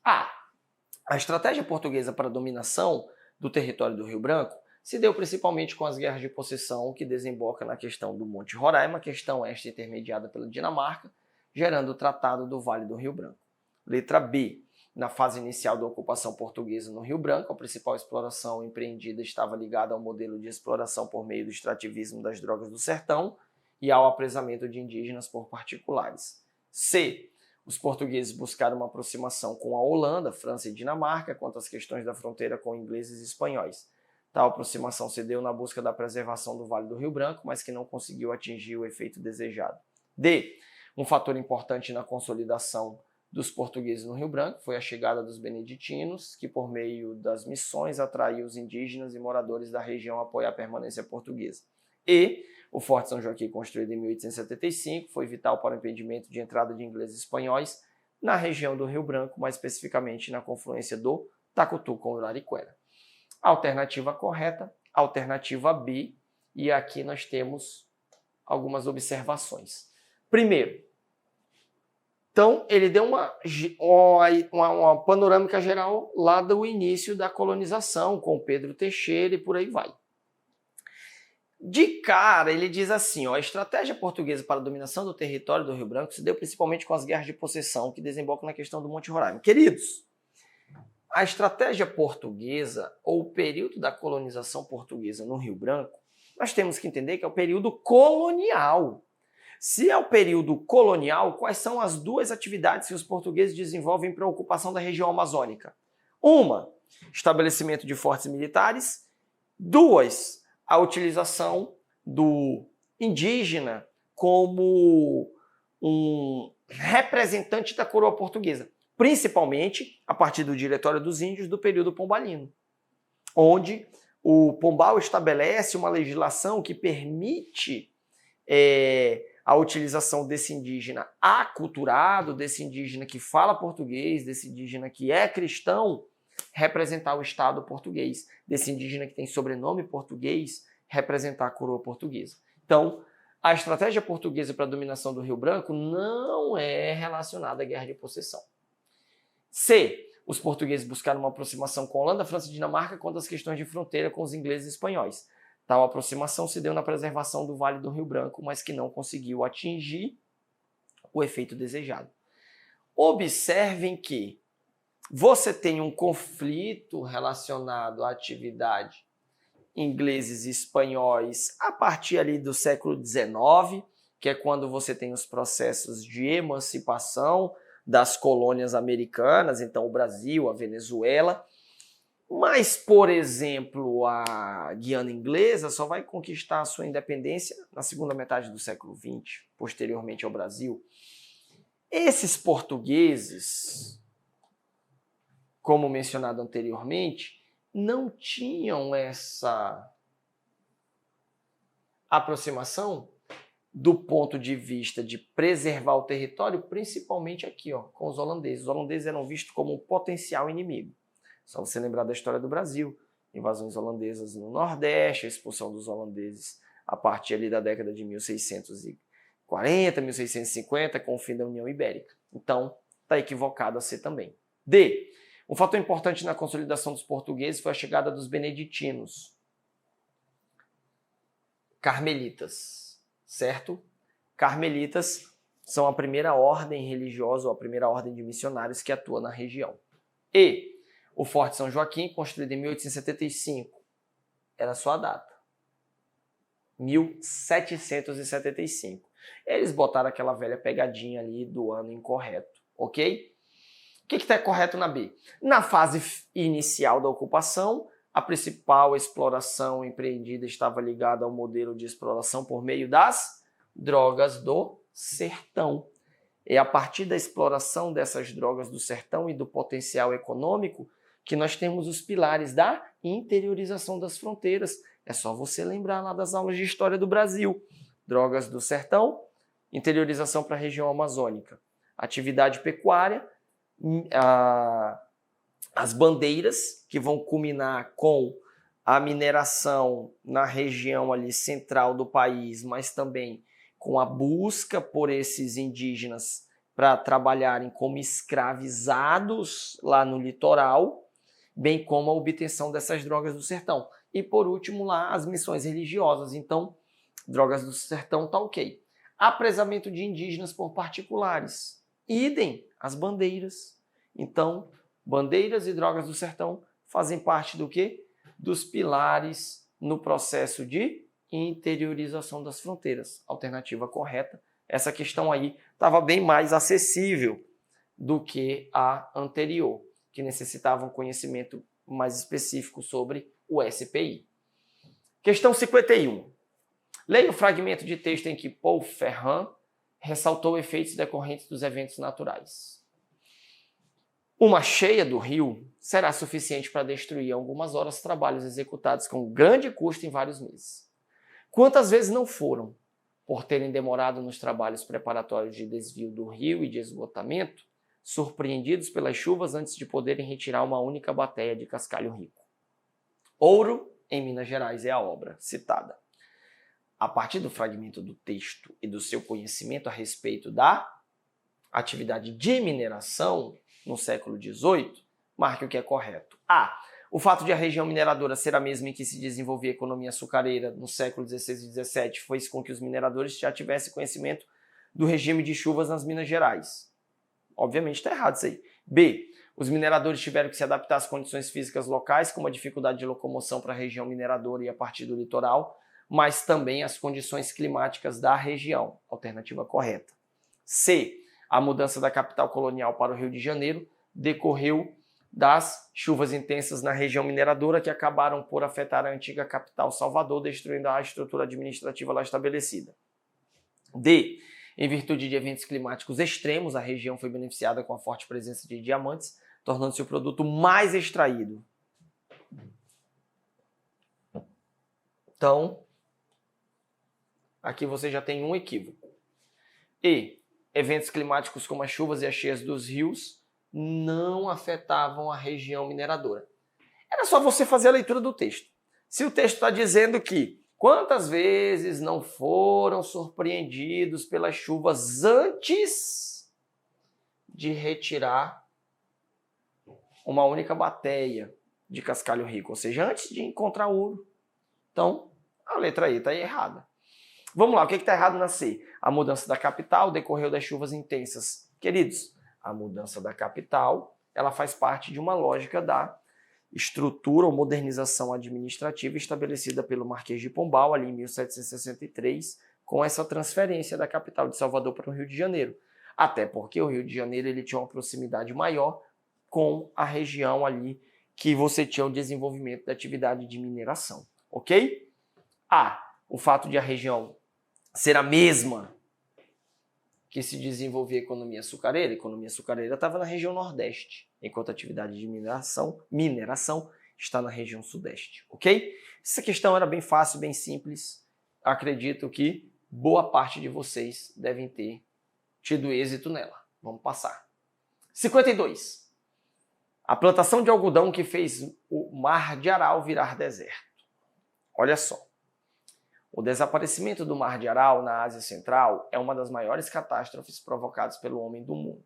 A estratégia portuguesa para a dominação do território do Rio Branco se deu principalmente com as guerras de possessão que desemboca na questão do Monte Roraima, questão esta intermediada pela Dinamarca, gerando o Tratado do Vale do Rio Branco. Letra B. Na fase inicial da ocupação portuguesa no Rio Branco, a principal exploração empreendida estava ligada ao modelo de exploração por meio do extrativismo das drogas do sertão e ao apresamento de indígenas por particulares. C. Os portugueses buscaram uma aproximação com a Holanda, França e Dinamarca quanto às questões da fronteira com ingleses e espanhóis. Tal aproximação se deu na busca da preservação do Vale do Rio Branco, mas que não conseguiu atingir o efeito desejado. D. Um fator importante na consolidação dos portugueses no Rio Branco foi a chegada dos beneditinos, que por meio das missões atraiu os indígenas e moradores da região a apoiar a permanência portuguesa. E o Forte São Joaquim, construído em 1875, foi vital para o impedimento de entrada de ingleses e espanhóis na região do Rio Branco, mais especificamente na confluência do Tacutu com o Lariquara. Alternativa correta, alternativa B, e aqui nós temos algumas observações. Primeiro, então, ele deu uma panorâmica geral lá do início da colonização, com Pedro Teixeira e por aí vai. De cara, ele diz assim, a estratégia portuguesa para a dominação do território do Rio Branco se deu principalmente com as guerras de possessão que desembocam na questão do Monte Roraima. Queridos, a estratégia portuguesa, ou o período da colonização portuguesa no Rio Branco, nós temos que entender que é o período colonial. Se é o período colonial, quais são as 2 atividades que os portugueses desenvolvem para a ocupação da região amazônica? 1, estabelecimento de fortes militares. 2, a utilização do indígena como um representante da coroa portuguesa, principalmente a partir do Diretório dos Índios do período pombalino, onde o Pombal estabelece uma legislação que permite a utilização desse indígena aculturado, desse indígena que fala português, desse indígena que é cristão, representar o Estado português, desse indígena que tem sobrenome português, representar a coroa portuguesa. Então, a estratégia portuguesa para a dominação do Rio Branco não é relacionada à Guerra de Possessão. C. Os portugueses buscaram uma aproximação com a Holanda, França e Dinamarca quanto às questões de fronteira com os ingleses e espanhóis. Tal aproximação se deu na preservação do Vale do Rio Branco, mas que não conseguiu atingir o efeito desejado. Observem que você tem um conflito relacionado à atividade ingleses e espanhóis a partir ali do século XIX, que é quando você tem os processos de emancipação das colônias americanas, então o Brasil, a Venezuela. Mas, por exemplo, a Guiana Inglesa só vai conquistar a sua independência na segunda metade do século XX, posteriormente ao Brasil. Esses portugueses, como mencionado anteriormente, não tinham essa aproximação do ponto de vista de preservar o território, principalmente aqui, com os holandeses. Os holandeses eram vistos como um potencial inimigo. Só você lembrar da história do Brasil, invasões holandesas no Nordeste, a expulsão dos holandeses a partir ali da década de 1640, 1650, com o fim da União Ibérica. Então, está equivocado a ser também. D. Um fator importante na consolidação dos portugueses foi a chegada dos beneditinos, carmelitas, certo? Carmelitas são a primeira ordem religiosa ou a primeira ordem de missionários que atua na região. E o Forte São Joaquim, construído em 1875, era a sua data. 1775. Eles botaram aquela velha pegadinha ali do ano incorreto, ok? O que está correto na B? Na fase inicial da ocupação, a principal exploração empreendida estava ligada ao modelo de exploração por meio das drogas do sertão. É a partir da exploração dessas drogas do sertão e do potencial econômico que nós temos os pilares da interiorização das fronteiras. É só você lembrar lá das aulas de história do Brasil. Drogas do sertão, interiorização para a região amazônica. Atividade pecuária, as bandeiras, que vão culminar com a mineração na região ali central do país, mas também com a busca por esses indígenas para trabalharem como escravizados lá no litoral, bem como a obtenção dessas drogas do sertão. E por último lá as missões religiosas. Então, drogas do sertão tá ok. Apresamento de indígenas por particulares. Idem as bandeiras. Então, bandeiras e drogas do sertão fazem parte do quê? Dos pilares no processo de interiorização das fronteiras. Alternativa correta. Essa questão aí estava bem mais acessível do que a anterior, que necessitava um conhecimento mais específico sobre o SPI. Questão 51. Leia o fragmento de texto em que Paul Ferrand ressaltou efeitos decorrentes dos eventos naturais. Uma cheia do rio será suficiente para destruir em algumas horas trabalhos executados com grande custo em vários meses. Quantas vezes não foram, por terem demorado nos trabalhos preparatórios de desvio do rio e de esgotamento, surpreendidos pelas chuvas antes de poderem retirar uma única bateia de cascalho rico? Ouro, em Minas Gerais, é a obra citada. A partir do fragmento do texto e do seu conhecimento a respeito da atividade de mineração no século XVIII, marque o que é correto. A. O fato de a região mineradora ser a mesma em que se desenvolvia a economia açucareira no século XVI e XVII fez com que os mineradores já tivessem conhecimento do regime de chuvas nas Minas Gerais. Obviamente está errado isso aí. B. Os mineradores tiveram que se adaptar às condições físicas locais, como a dificuldade de locomoção para a região mineradora e a partir do litoral, mas também às condições climáticas da região. Alternativa correta. C. A mudança da capital colonial para o Rio de Janeiro decorreu das chuvas intensas na região mineradora que acabaram por afetar a antiga capital Salvador, destruindo a estrutura administrativa lá estabelecida. D. Em virtude de eventos climáticos extremos, a região foi beneficiada com a forte presença de diamantes, tornando-se o produto mais extraído. Então, aqui você já tem um equívoco. E eventos climáticos como as chuvas e as cheias dos rios não afetavam a região mineradora. Era só você fazer a leitura do texto. Se o texto está dizendo que quantas vezes não foram surpreendidos pelas chuvas antes de retirar uma única bateia de cascalho rico, ou seja, antes de encontrar ouro. Então, a letra E está errada. Vamos lá, o que está errado na C? A mudança da capital decorreu das chuvas intensas. Queridos, a mudança da capital, ela faz parte de uma lógica da estrutura ou modernização administrativa estabelecida pelo Marquês de Pombal, ali em 1763, com essa transferência da capital de Salvador para o Rio de Janeiro. Até porque o Rio de Janeiro ele tinha uma proximidade maior com a região ali que você tinha o desenvolvimento da atividade de mineração, ok? O fato de a região ser a mesma que se desenvolvia a economia açucareira estava na região nordeste, enquanto a atividade de mineração está na região sudeste, ok? Essa questão era bem fácil, bem simples. Acredito que boa parte de vocês devem ter tido êxito nela. Vamos passar. 52. A plantação de algodão que fez o Mar de Aral virar deserto. Olha só. O desaparecimento do Mar de Aral na Ásia Central é uma das maiores catástrofes provocadas pelo homem do mundo.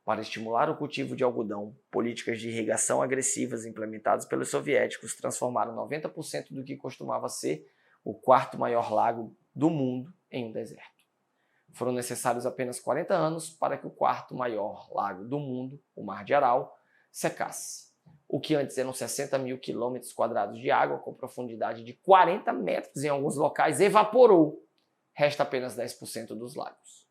Para estimular o cultivo de algodão, políticas de irrigação agressivas implementadas pelos soviéticos transformaram 90% do que costumava ser o quarto maior lago do mundo em um deserto. Foram necessários apenas 40 anos para que o quarto maior lago do mundo, o Mar de Aral, secasse. O que antes eram 60 mil quilômetros quadrados de água com profundidade de 40 metros em alguns locais evaporou. Resta apenas 10% dos lagos.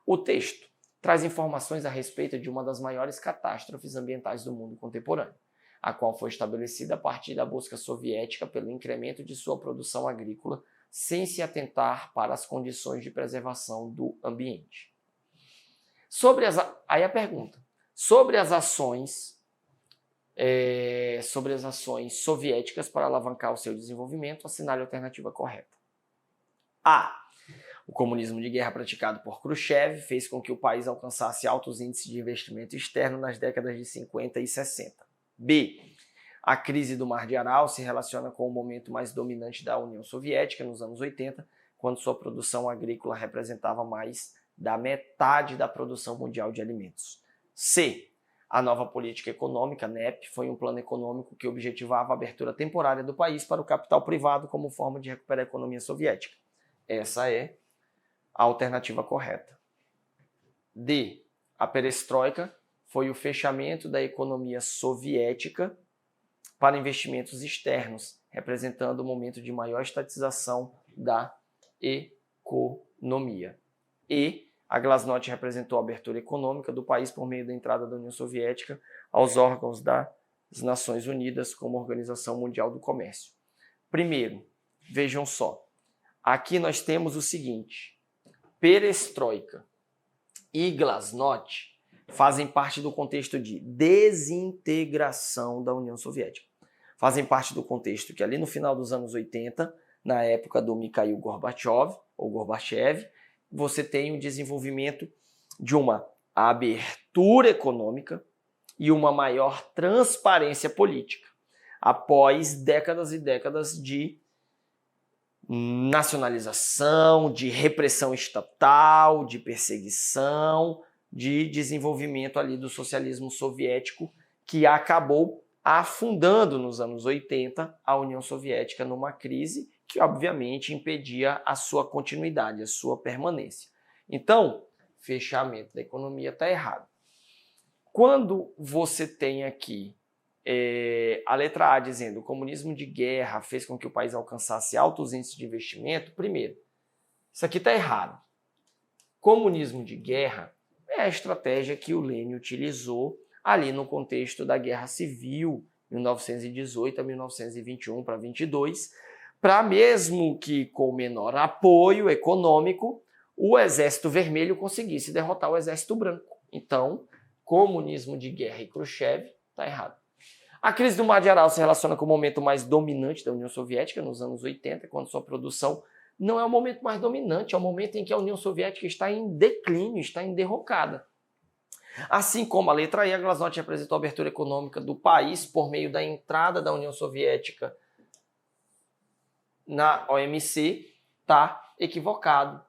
O texto traz informações a respeito de uma das maiores catástrofes ambientais do mundo contemporâneo, a qual foi estabelecida a partir da busca soviética pelo incremento de sua produção agrícola sem se atentar para as condições de preservação do ambiente. Aí a pergunta, sobre as ações soviéticas para alavancar o seu desenvolvimento, assinale a alternativa correta. O comunismo de guerra praticado por Khrushchev fez com que o país alcançasse altos índices de investimento externo nas décadas de 50 e 60. B. A crise do Mar de Aral se relaciona com o momento mais dominante da União Soviética nos anos 80, quando sua produção agrícola representava mais da metade da produção mundial de alimentos. C. A nova política econômica, NEP, foi um plano econômico que objetivava a abertura temporária do país para o capital privado como forma de recuperar a economia soviética. Essa é a alternativa correta. D. A perestroika foi o fechamento da economia soviética para investimentos externos, representando o momento de maior estatização da economia. E a Glasnost representou a abertura econômica do país por meio da entrada da União Soviética aos órgãos das Nações Unidas como Organização Mundial do Comércio. Primeiro, vejam só, aqui nós temos o seguinte, perestroika e Glasnost fazem parte do contexto de desintegração da União Soviética. Fazem parte do contexto que ali no final dos anos 80, na época do Mikhail Gorbachev, você tem o desenvolvimento de uma abertura econômica e uma maior transparência política, após décadas e décadas de nacionalização, de repressão estatal, de perseguição, de desenvolvimento ali do socialismo soviético, que acabou afundando nos anos 80 a União Soviética numa crise que obviamente impedia a sua continuidade, a sua permanência. Então, fechamento da economia está errado. Quando você tem aqui a letra A dizendo o comunismo de guerra fez com que o país alcançasse altos índices de investimento, primeiro, isso aqui está errado. Comunismo de guerra é a estratégia que o Lênin utilizou ali no contexto da Guerra Civil, 1918 a 1921 para 22, para mesmo que com menor apoio econômico, o Exército Vermelho conseguisse derrotar o Exército Branco. Então, comunismo de guerra e Khrushchev está errado. A crise do Mar de Aral se relaciona com o momento mais dominante da União Soviética, nos anos 80, quando sua produção não é o momento mais dominante, é o momento em que a União Soviética está em declínio, está em derrocada. Assim como a letra E, a Glasnost representou a abertura econômica do país por meio da entrada da União Soviética na OMC, está equivocado.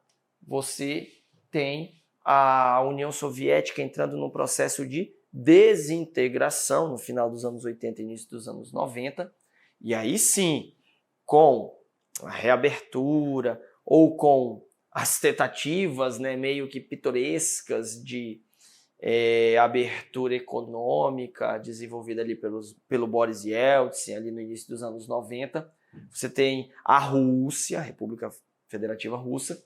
Você tem a União Soviética entrando num processo de desintegração no final dos anos 80 e início dos anos 90, e aí sim, com a reabertura ou com as tentativas, né, meio que pitorescas de abertura econômica desenvolvida ali pelo Boris Yeltsin ali no início dos anos 90, você tem a Rússia, a República Federativa Russa,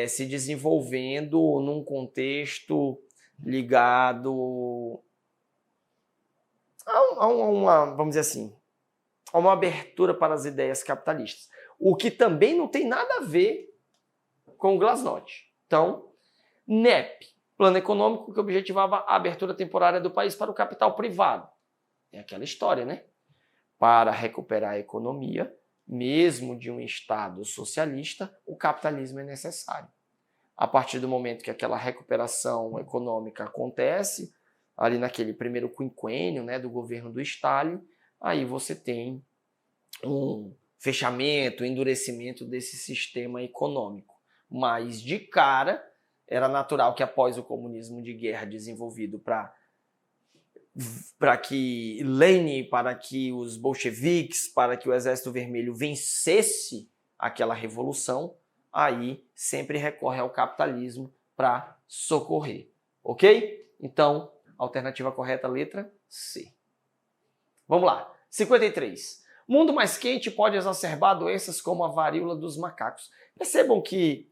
se desenvolvendo num contexto ligado a uma, vamos dizer assim, a uma abertura para as ideias capitalistas. O que também não tem nada a ver com o Glasnost. Então, NEP, Plano Econômico que objetivava a abertura temporária do país para o capital privado. É aquela história, né? Para recuperar a economia, mesmo de um Estado socialista, o capitalismo é necessário. A partir do momento que aquela recuperação econômica acontece, ali naquele primeiro quinquênio, né, do governo do Stalin, aí você tem um fechamento, um endurecimento desse sistema econômico. Mas, de cara, era natural que após o comunismo de guerra desenvolvido para que Lenin, para que os bolcheviques, para que o Exército Vermelho vencesse aquela revolução, aí sempre recorre ao capitalismo para socorrer. Ok? Então, alternativa correta, letra C. Vamos lá. 53. Mundo mais quente pode exacerbar doenças como a varíola dos macacos. Percebam que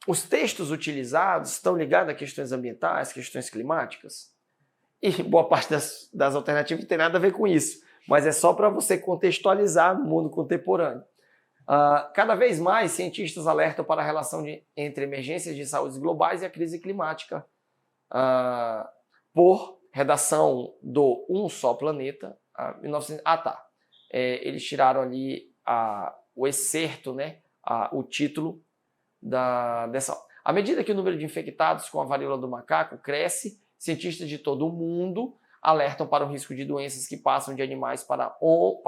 os textos utilizados estão ligados a questões ambientais, questões climáticas. E boa parte das alternativas não tem nada a ver com isso, mas é só para você contextualizar no mundo contemporâneo. Cada vez mais, cientistas alertam para a relação entre emergências de saúde globais e a crise climática. Por redação do Um Só Planeta, 1900... eles tiraram ali o excerto, né, o título dessa... À medida que o número de infectados com a varíola do macaco cresce, cientistas de todo o mundo alertam para o risco de doenças que passam de animais para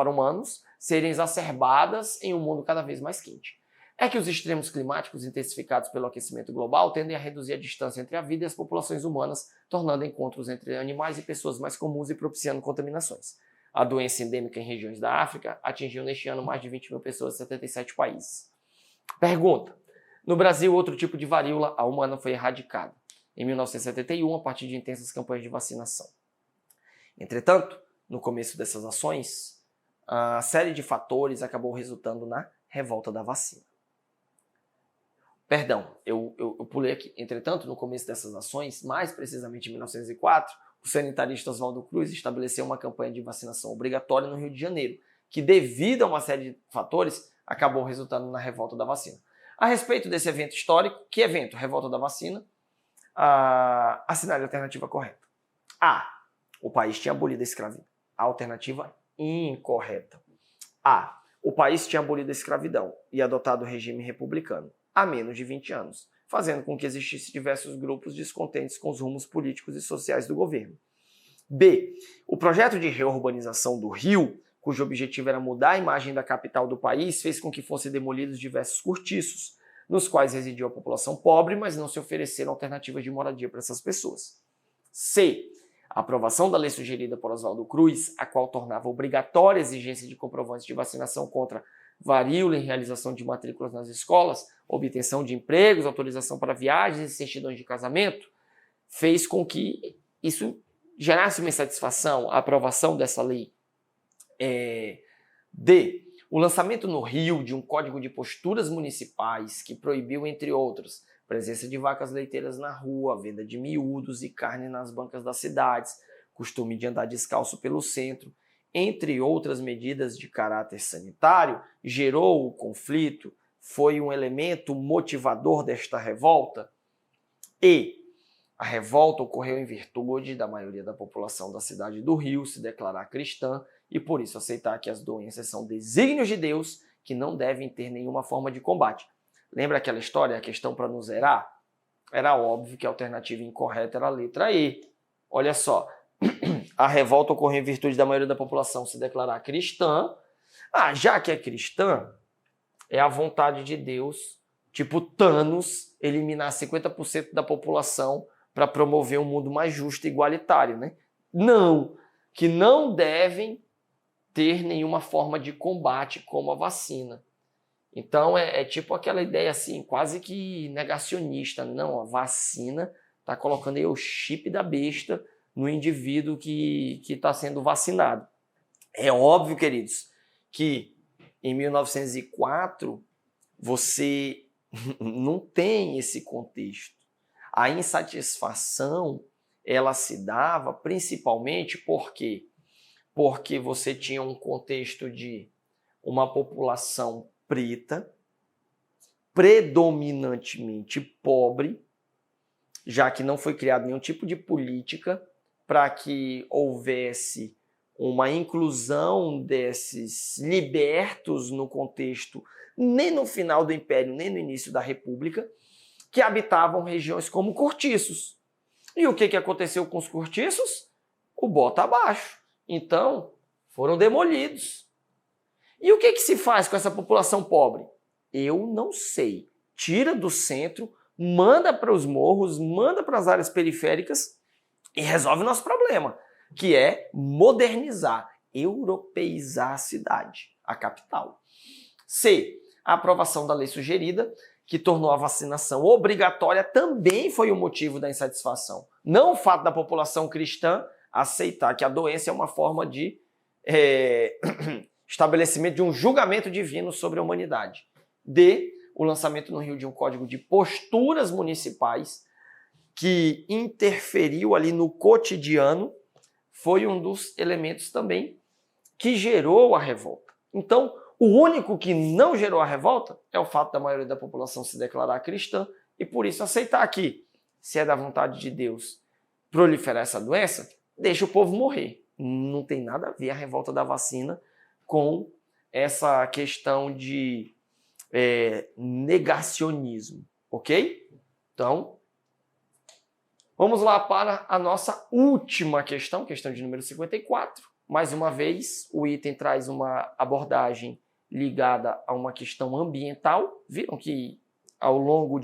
humanos serem exacerbadas em um mundo cada vez mais quente. É que os extremos climáticos intensificados pelo aquecimento global tendem a reduzir a distância entre a vida e as populações humanas, tornando encontros entre animais e pessoas mais comuns e propiciando contaminações. A doença endêmica em regiões da África atingiu neste ano mais de 20 mil pessoas em 77 países. Pergunta. No Brasil, outro tipo de varíola, a humana, foi erradicada em 1971 a partir de intensas campanhas de vacinação. Entretanto, no começo dessas ações, a série de fatores acabou resultando na revolta da vacina. Perdão, eu pulei aqui. Entretanto, no começo dessas ações, mais precisamente em 1904, o sanitarista Oswaldo Cruz estabeleceu uma campanha de vacinação obrigatória no Rio de Janeiro, que devido a uma série de fatores, acabou resultando na revolta da vacina. A respeito desse evento histórico, que evento? Revolta da vacina, assinale a alternativa correta. A. O país tinha abolido a escravidão. A alternativa incorreta. A. O país tinha abolido a escravidão e adotado o regime republicano há menos de 20 anos, fazendo com que existissem diversos grupos descontentes com os rumos políticos e sociais do governo. B. O projeto de reurbanização do Rio, cujo objetivo era mudar a imagem da capital do país, fez com que fossem demolidos diversos cortiços, nos quais residia a população pobre, mas não se ofereceram alternativas de moradia para essas pessoas. C. A aprovação da lei sugerida por Oswaldo Cruz, a qual tornava obrigatória a exigência de comprovantes de vacinação contra varíola em realização de matrículas nas escolas, obtenção de empregos, autorização para viagens e certidões de casamento, fez com que isso gerasse uma insatisfação, a aprovação dessa lei. D. O lançamento no Rio de um código de posturas municipais que proibiu, entre outros, presença de vacas leiteiras na rua, venda de miúdos e carne nas bancas das cidades, costume de andar descalço pelo centro, entre outras medidas de caráter sanitário, gerou o conflito, foi um elemento motivador desta revolta. E a revolta ocorreu em virtude da maioria da população da cidade do Rio se declarar cristã e por isso aceitar que as doenças são desígnios de Deus que não devem ter nenhuma forma de combate. Lembra aquela história, a questão para não zerar? Era óbvio que a alternativa incorreta era a letra E. Olha só, a revolta ocorreu em virtude da maioria da população se declarar cristã. Já que é cristã, é a vontade de Deus, tipo Thanos, eliminar 50% da população para promover um mundo mais justo e igualitário, né? Não, que não devem ter nenhuma forma de combate como a vacina. Então é tipo aquela ideia assim, quase que negacionista. Não, a vacina está colocando aí o chip da besta no indivíduo que está sendo vacinado. É óbvio, queridos, que em 1904 você não tem esse contexto. A insatisfação ela se dava principalmente porque você tinha um contexto de uma população preta, predominantemente pobre, já que não foi criado nenhum tipo de política para que houvesse uma inclusão desses libertos no contexto, nem no final do Império, nem no início da República, que habitavam regiões como cortiços. E o que aconteceu com os cortiços? O bota abaixo. Então, foram demolidos. E o que se faz com essa população pobre? Eu não sei. Tira do centro, manda para os morros, manda para as áreas periféricas e resolve o nosso problema, que é modernizar, europeizar a cidade, a capital. C. A aprovação da lei sugerida, que tornou a vacinação obrigatória, também foi o motivo da insatisfação. Não o fato da população cristã aceitar que a doença é uma forma de estabelecimento de um julgamento divino sobre a humanidade. D. O lançamento no Rio de um código de posturas municipais que interferiu ali no cotidiano, foi um dos elementos também que gerou a revolta. Então, o único que não gerou a revolta é o fato da maioria da população se declarar cristã e por isso aceitar que, se é da vontade de Deus proliferar essa doença, deixa o povo morrer. Não tem nada a ver a revolta da vacina com essa questão de negacionismo, ok? Então, vamos lá para a nossa última questão, questão de número 54. Mais uma vez, o item traz uma abordagem ligada a uma questão ambiental. Viram que ao longo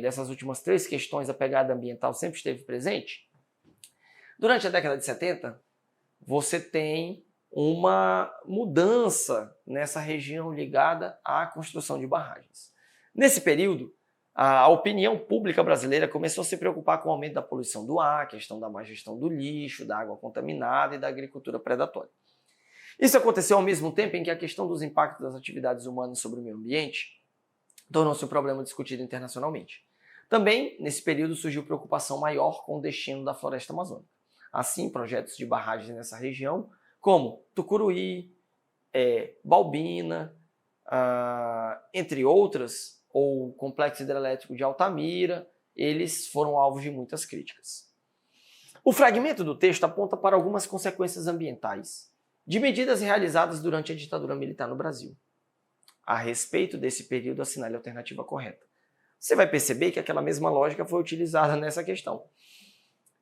dessas últimas 3 questões a pegada ambiental sempre esteve presente? Durante a década de 70, você tem uma mudança nessa região ligada à construção de barragens. Nesse período, a opinião pública brasileira começou a se preocupar com o aumento da poluição do ar, a questão da má gestão do lixo, da água contaminada e da agricultura predatória. Isso aconteceu ao mesmo tempo em que a questão dos impactos das atividades humanas sobre o meio ambiente tornou-se um problema discutido internacionalmente. Também, nesse período, surgiu preocupação maior com o destino da floresta amazônica. Assim, projetos de barragens nessa região, como Tucuruí, Balbina, entre outras, ou o Complexo Hidrelétrico de Altamira, eles foram alvos de muitas críticas. O fragmento do texto aponta para algumas consequências ambientais de medidas realizadas durante a ditadura militar no Brasil. A respeito desse período, assinale a alternativa correta. Você vai perceber que aquela mesma lógica foi utilizada nessa questão.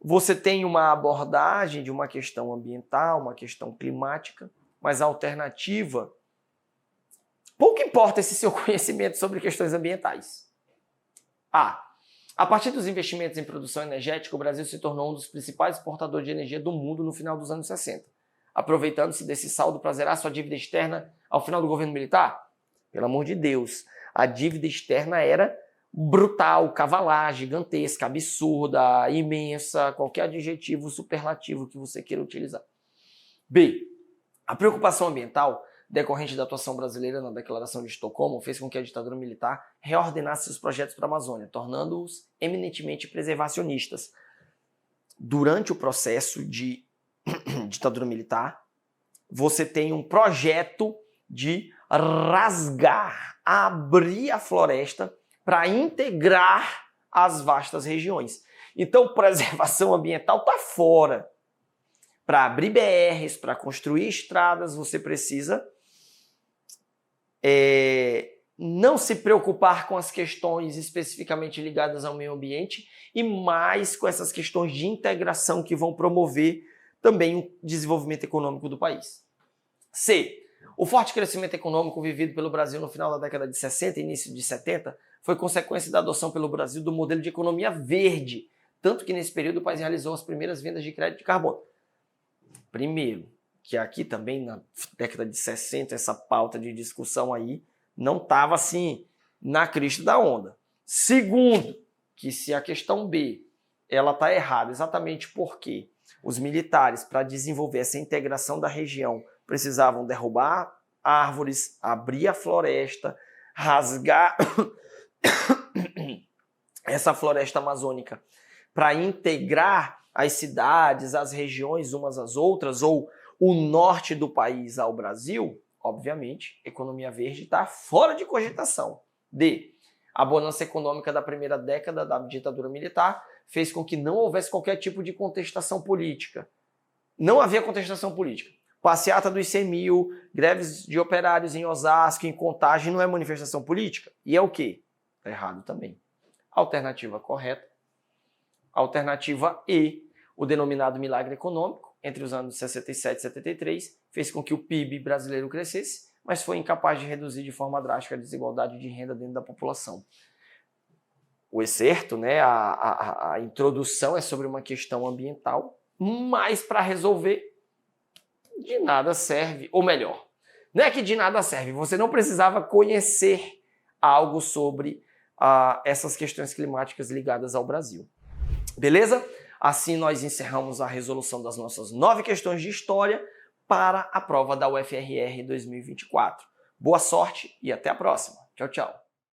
Você tem uma abordagem de uma questão ambiental, uma questão climática, mas a alternativa, pouco importa esse seu conhecimento sobre questões ambientais. A partir dos investimentos em produção energética, o Brasil se tornou um dos principais exportadores de energia do mundo no final dos anos 60, aproveitando-se desse saldo para zerar sua dívida externa ao final do governo militar? Pelo amor de Deus, a dívida externa era brutal, cavalar, gigantesca, absurda, imensa, qualquer adjetivo superlativo que você queira utilizar. B. A preocupação ambiental decorrente da atuação brasileira na Declaração de Estocolmo fez com que a ditadura militar reordenasse seus projetos para a Amazônia, tornando-os eminentemente preservacionistas. Durante o processo de ditadura militar, você tem um projeto de rasgar, abrir a floresta para integrar as vastas regiões. Então, preservação ambiental está fora. Para abrir BRs, para construir estradas, você precisa não se preocupar com as questões especificamente ligadas ao meio ambiente e mais com essas questões de integração que vão promover também o desenvolvimento econômico do país. C. O forte crescimento econômico vivido pelo Brasil no final da década de 60 e início de 70 foi consequência da adoção pelo Brasil do modelo de economia verde, tanto que nesse período o país realizou as primeiras vendas de crédito de carbono. Primeiro, que aqui também na década de 60 essa pauta de discussão aí não estava assim na crista da onda. Segundo, que se a questão B ela está errada exatamente porque os militares, para desenvolver essa integração da região, precisavam derrubar árvores, abrir a floresta, rasgar essa floresta amazônica para integrar as cidades, as regiões umas às outras, ou o norte do país ao Brasil, obviamente, economia verde está fora de cogitação. D. A bonança econômica da primeira década da ditadura militar fez com que não houvesse qualquer tipo de contestação política. Não havia contestação política. Passeata dos 100 mil, greves de operários em Osasco, em Contagem, não é manifestação política? E é o quê? Está errado também. Alternativa correta. Alternativa E, o denominado milagre econômico, entre os anos 67 e 73, fez com que o PIB brasileiro crescesse, mas foi incapaz de reduzir de forma drástica a desigualdade de renda dentro da população. O excerto, né, a introdução é sobre uma questão ambiental, mas para resolver, de nada serve, ou melhor, não é que de nada serve, você não precisava conhecer algo sobre essas questões climáticas ligadas ao Brasil. Beleza? Assim nós encerramos a resolução das nossas 9 questões de história para a prova da UFRR 2024. Boa sorte e até a próxima. Tchau, tchau.